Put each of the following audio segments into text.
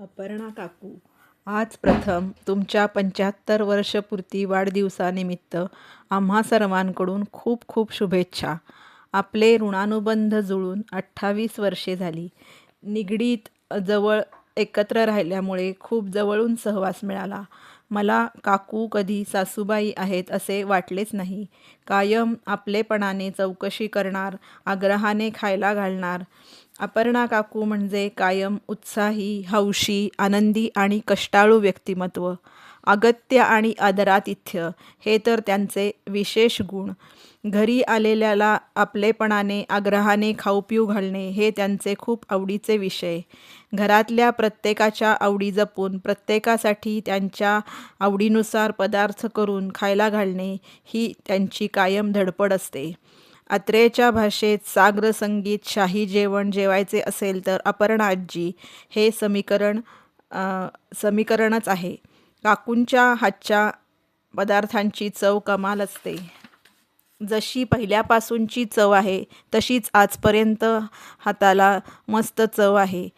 अपर्णा काकू, आज प्रथम तुमच्या 75 वर्षपूर्ती वाढदिवसानिमित्त आम्हा सर्वांकडून खूप खूप शुभेच्छा. आपले ऋणानुबंध जुळून 28 वर्षे झाली. निगडीत जवळ एकत्र राहिल्यामुळे खूप जवळून सहवास मिळाला. मला काकू कधी सासूबाई आहेत असे वाटलेच नाही. कायम आपलेपणाने चौकशी करणार, आग्रहाने खायला घालणार. अपर्णा काकू म्हणजे कायम उत्साही, हौशी, आनंदी आणि कष्टाळू व्यक्तिमत्व. अगत्य आणि आदरातिथ्य हे तर त्यांचे विशेष गुण. घरी आलेल्याला आपलेपणाने, आग्रहाने खाऊ पिऊ घालणे हे त्यांचे खूप आवडीचे विषय. घरातल्या प्रत्येकाच्या आवडी जपून प्रत्येकासाठी त्यांच्या आवडीनुसार पदार्थ करून खायला घालणे ही त्यांची कायम धडपड असते. अत्रेच्या भाषेत साग्र संगीत शाही जेवण जेवायचे असेल तर अपर्णा आजी हे समीकरणच आहे. काकूंच्या हातच्या पदार्थांची चव कमाल असते. जशी पहिल्यापासूनची चव आहे तशीच आजपर्यंत हाताला मस्त चव आहे.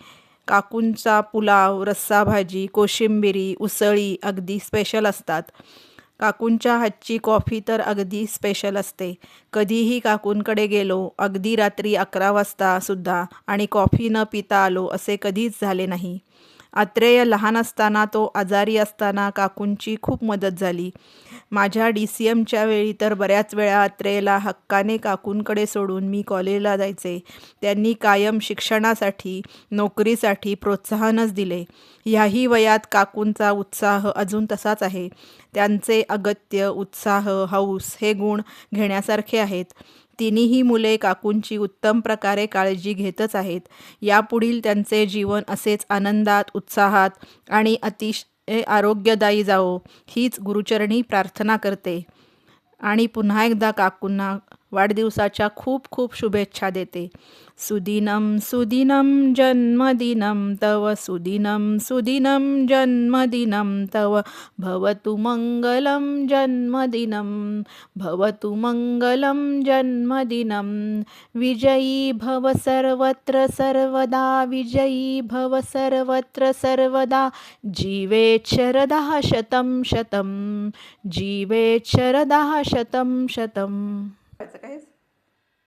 काकूंचा पुलाव, रस्सा भाजी, कोशिंबिरी, उसळी अगदी स्पेशल असतात. काकूंच्या हातची कॉफी तर अगदी स्पेशल असते. कधीही काकूंकडे गेलो, अगदी रात्री 11 वाजता सुद्धा आणि कॉफी न पिता आलो असे कधीच झाले नाही. आत्रेय लहान असताना, तो आजारी असताना काकूंची खूप मदत झाली. माझ्या DCMच्या वेळी तर बऱ्याच वेळा आत्रेयला हक्काने काकूंकडे सोडून मी कॉलेजला जायचे. त्यांनी कायम शिक्षणासाठी, नोकरीसाठी प्रोत्साहनच दिले. ह्याही वयात काकूंचा उत्साह अजून तसाच आहे. त्यांचे अगत्य, उत्साह, हौस हे गुण घेण्यासारखे आहेत. तिन्ही मुले काकूंची उत्तम प्रकारे काळजी घेतच आहेत. यापुढील त्यांचे जीवन असेच आनंदात, उत्साहात आणि अतिशय आरोग्यदायी जावो हीच गुरुचरणी प्रार्थना करते. आणि पुन्हा एकदा काकूंना वाढदिवसाच्या खूप खूप शुभेच्छा देते. सुदिनं सुदिनं जन्मदिनं तव, सुदिनं सुदिनं जन्मदिनं तव, भवतु मंगलं जन्मदिनं, भवतु मंगलं जन्मदिनं. विजयी भव सर्वत्र सर्वदा, विजयी भव सर्वत्र सर्वदा. जीवेत् शरदः शतं शतं, जीवेत् शरदः शतं शतं.